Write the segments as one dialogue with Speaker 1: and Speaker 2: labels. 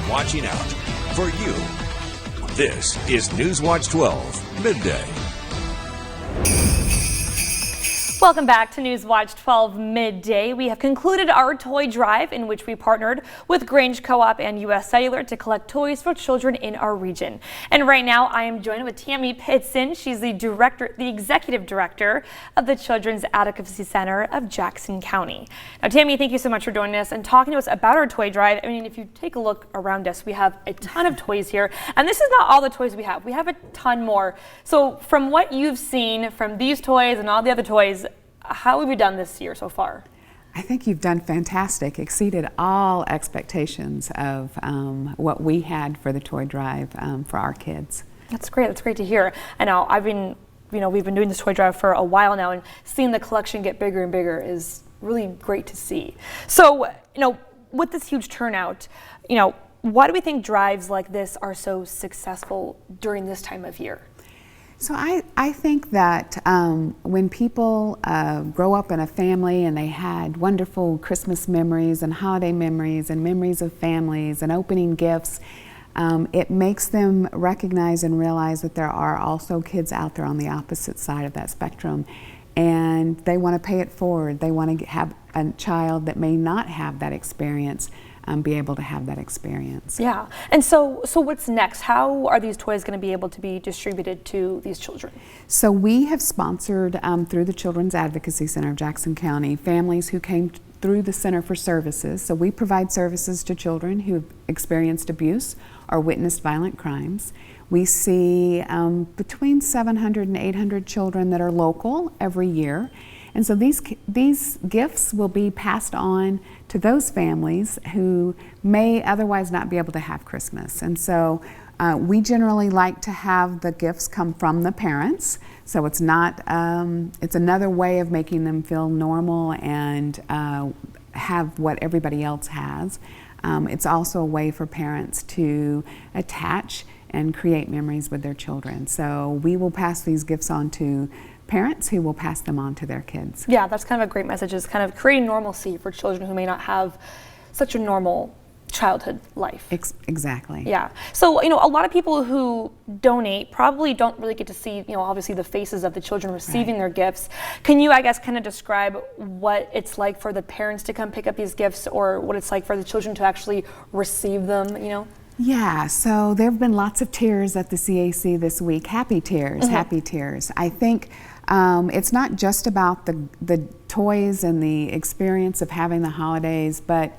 Speaker 1: watching out for you. This is NewsWatch 12 Midday.
Speaker 2: Welcome back to NewsWatch 12 Midday. We have concluded our toy drive in which we partnered with Grange Co-op and U.S. Cellular to collect toys for children in our region. And right now I am joined with Tammy Pitson. She's the executive director of the Children's Advocacy Center of Jackson County. Now, Tammy, thank you so much for joining us and talking to us about our toy drive. I mean, if you take a look around us, we have a ton of toys here, and this is not all the toys we have. We have a ton more. So from what you've seen from these toys and all the other toys, how have we done this year so far?
Speaker 3: I think you've done fantastic, exceeded all expectations of what we had for the toy drive for our kids.
Speaker 2: That's great. That's great to hear. I know we've been doing this toy drive for a while now, and seeing the collection get bigger and bigger is really great to see. So, with this huge turnout, why do we think drives like this are so successful during this time of year?
Speaker 3: So I think that when people grow up in a family and they had wonderful Christmas memories and holiday memories and memories of families and opening gifts, it makes them recognize and realize that there are also kids out there on the opposite side of that spectrum, and they want to pay it forward. They want to have a child that may not have that experience be able to have that experience.
Speaker 2: Yeah, and so what's next? How are these toys going to be able to be distributed to these children?
Speaker 3: So we have sponsored through the Children's Advocacy Center of Jackson County families who came through the Center for Services. So we provide services to children who have experienced abuse or witnessed violent crimes. We see between 700 and 800 children that are local every year. And so these gifts will be passed on to those families who may otherwise not be able to have Christmas. And so we generally like to have the gifts come from the parents. So it's not, it's another way of making them feel normal and have what everybody else has. It's also a way for parents to attach and create memories with their children. So we will pass these gifts on to parents who will pass them on to their kids.
Speaker 2: Yeah, that's kind of a great message, is kind of creating normalcy for children who may not have such a normal childhood life.
Speaker 3: Exactly.
Speaker 2: Yeah. So, a lot of people who donate probably don't really get to see, obviously the faces of the children receiving their gifts. Can you, I guess, kind of describe what it's like for the parents to come pick up these gifts, or what it's like for the children to actually receive them,
Speaker 3: Yeah, so there have been lots of tears at the CAC this week. Happy tears, happy tears. I think it's not just about the toys and the experience of having the holidays, but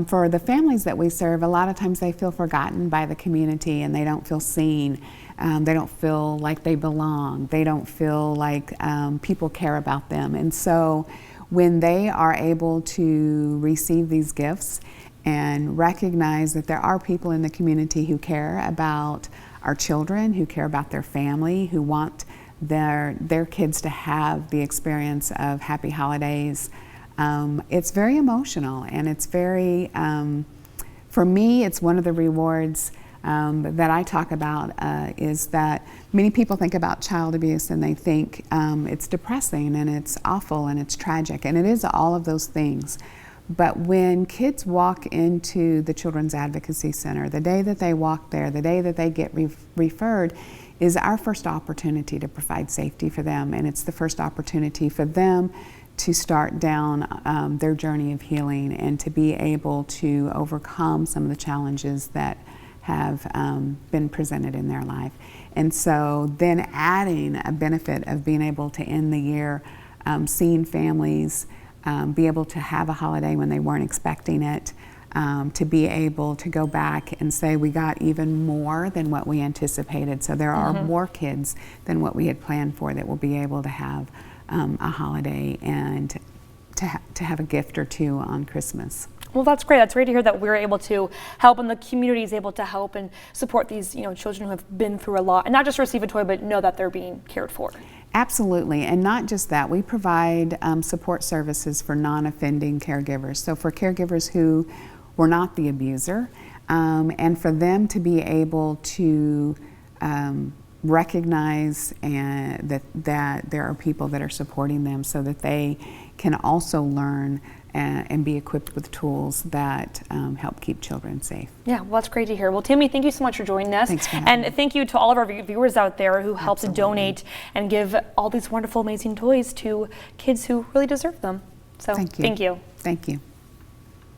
Speaker 3: for the families that we serve, a lot of times they feel forgotten by the community and they don't feel seen. They don't feel like they belong. They don't feel like people care about them. And so when they are able to receive these gifts and recognize that there are people in the community who care about our children, who care about their family, who want their kids to have the experience of happy holidays, it's very emotional, and it's very, for me, it's one of the rewards that I talk about is that many people think about child abuse and they think it's depressing and it's awful and it's tragic, and it is all of those things. But when kids walk into the Children's Advocacy Center, the day that they walk there, the day that they get referred, is our first opportunity to provide safety for them, and it's the first opportunity for them to start down their journey of healing and to be able to overcome some of the challenges that have been presented in their life. And so then adding a benefit of being able to end the year seeing families be able to have a holiday when they weren't expecting it, to be able to go back and say we got even more than what we anticipated. So there are more kids than what we had planned for that will be able to have a holiday and to have a gift or two on Christmas.
Speaker 2: Well, that's great. That's great to hear that we're able to help and the community is able to help and support these, children who have been through a lot, and not just receive a toy, but know that they're being cared for.
Speaker 3: Absolutely, and not just that. We provide support services for non-offending caregivers. So for caregivers who were not the abuser, and for them to be able to recognize that there are people that are supporting them so that they can also learn and be equipped with tools that help keep children safe.
Speaker 2: Yeah, well, that's great to hear. Well, Tammy, thank you so much for joining us.
Speaker 3: Thanks for having me.
Speaker 2: And thank you to all of our viewers out there who helped to donate and give all these wonderful, amazing toys to kids who really deserve them. So
Speaker 3: Thank you.
Speaker 2: Thank you.
Speaker 3: Thank you.